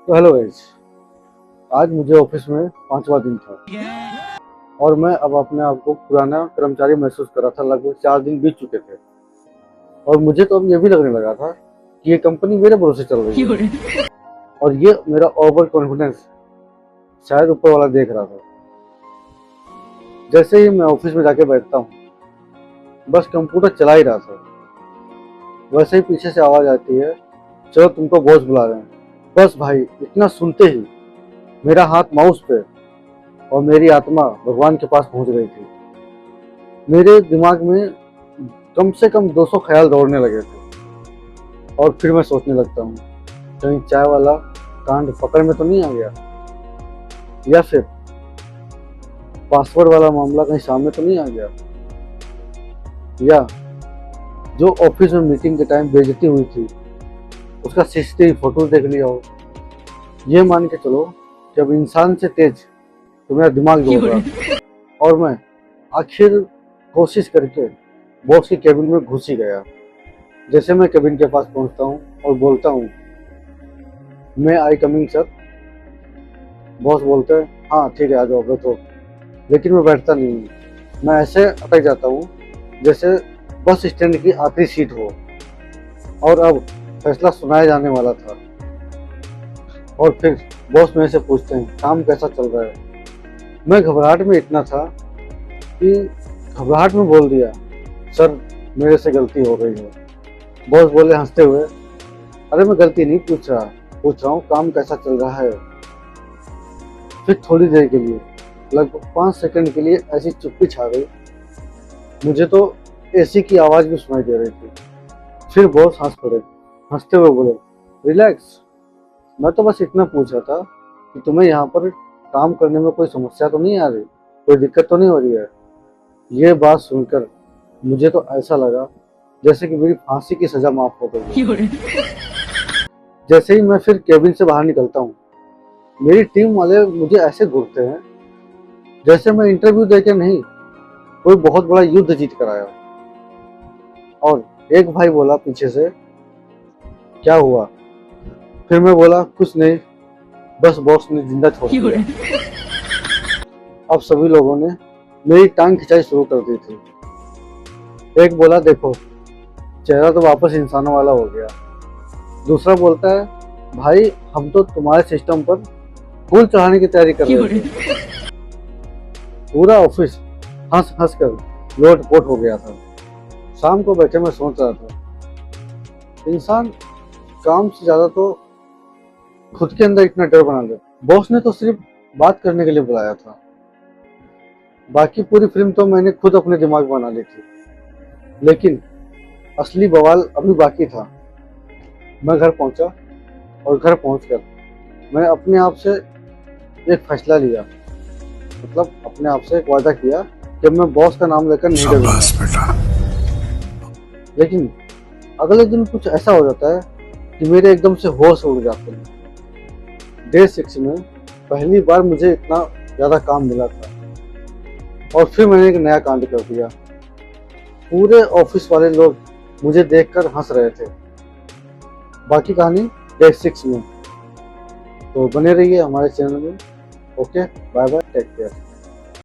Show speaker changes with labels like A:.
A: तो hello guys, आज मुझे ऑफिस में 5वां दिन था और मैं अब अपने आप को पुराना कर्मचारी महसूस कर रहा था। लगभग 4 दिन बीत चुके थे और मुझे तो अब ये भी लगने लगा था कि ये कंपनी मेरे भरोसे चल रही है और ये मेरा ओवर कॉन्फिडेंस शायद ऊपर वाला देख रहा था। जैसे ही मैं ऑफिस में जाके बैठता हूँ, बस कंप्यूटर चला ही रहा था, वैसे ही पीछे से आवाज आती है, चलो तुमको बॉस बुला रहे हैं। बस भाई, इतना सुनते ही मेरा हाथ माउस पे और मेरी आत्मा भगवान के पास पहुंच गई थी। मेरे दिमाग में कम से कम 200 ख्याल दौड़ने लगे थे और फिर मैं सोचने लगता हूँ, कहीं चाय वाला कांड पकड़ में तो नहीं आ गया, या फिर पासवर्ड वाला मामला कहीं सामने तो नहीं आ गया, या जो ऑफिस में मीटिंग के टाइम बेइज्जती हुई थी उसका सीसीटीवी फोटो देख लिया हो। ये मान के चलो कि अब इंसान से तेज तो मेरा दिमाग दौड़ रहा और मैं आखिर कोशिश करके बॉस के केबिन में घुस ही गया। जैसे मैं केबिन के पास पहुंचता हूं और बोलता हूं, मैं आई कमिंग सर। बॉस बोलते हैं, हाँ ठीक है, आ जाओ बैठो। लेकिन मैं बैठता नहीं हूँ, मैं ऐसे अटक जाता हूँ जैसे बस स्टैंड की आखिरी सीट हो और अब फैसला सुनाया जाने वाला था। और फिर बॉस मेरे से पूछते हैं, काम कैसा चल रहा है। मैं घबराहट में इतना था कि घबराहट में बोल दिया, सर मेरे से गलती हो गई है। बॉस बोले हंसते हुए, अरे मैं गलती नहीं पूछ रहा हूँ काम कैसा चल रहा है। फिर थोड़ी देर के लिए, लगभग 5 सेकंड के लिए ऐसी चुप्पी छा गई, मुझे तो एसी की आवाज भी सुनाई दे रही थी। फिर बॉस हंस पड़े, हंसते हुए बोले, रिलैक्स, मैं तो बस इतना पूछ रहा था कि तुम्हें यहाँ पर काम करने में कोई समस्या तो नहीं आ रही, कोई दिक्कत तो नहीं हो रही है। ये बात सुनकर मुझे तो ऐसा लगा जैसे कि मेरी फांसी की सजा माफ हो गई। जैसे ही मैं फिर केबिन से बाहर निकलता हूँ, मेरी टीम वाले मुझे ऐसे घूरते हैं जैसे मैं इंटरव्यू देकर नहीं, कोई बहुत बड़ा युद्ध जीत कर आया। और एक भाई बोला पीछे से, क्या हुआ? फिर मैं बोला, कुछ नहीं, बस बॉस ने जिंदा छोड़ दिया। अब सभी लोगों ने मेरी टांग खिंचाई शुरू कर दी थी। एक बोला, देखो चेहरा तो वापस इंसानों वाला हो गया। दूसरा बोलता है, भाई हम तो तुम्हारे सिस्टम पर फूल चढ़ाने की तैयारी कर रहे थे। पूरा ऑफिस हंस हंस कर लोटपोट हो गया था। शाम को बैठे मैं सोच रहा था, इंसान काम से ज्यादा तो खुद के अंदर इतना डर बना ले। बॉस ने तो सिर्फ बात करने के लिए बुलाया था, बाकी पूरी फिल्म तो मैंने खुद अपने दिमाग में बना ली थी। लेकिन असली बवाल अभी बाकी था। मैं घर पहुंचा और घर पहुंचकर मैं अपने आप से एक फैसला लिया, मतलब अपने आप से एक वादा किया कि मैं बॉस का नाम लेकर नहीं डरूंगा। लेकिन अगले दिन कुछ ऐसा हो जाता है कि मेरे एकदम से होश उड़ जाते हैं। डे 6 में पहली बार मुझे इतना ज्यादा काम मिला था और फिर मैंने एक नया कांड कर दिया। पूरे ऑफिस वाले लोग मुझे देखकर हंस रहे थे। बाकी कहानी डे 6 में। तो बने रहिए हमारे चैनल में। Okay, bye bye, take care.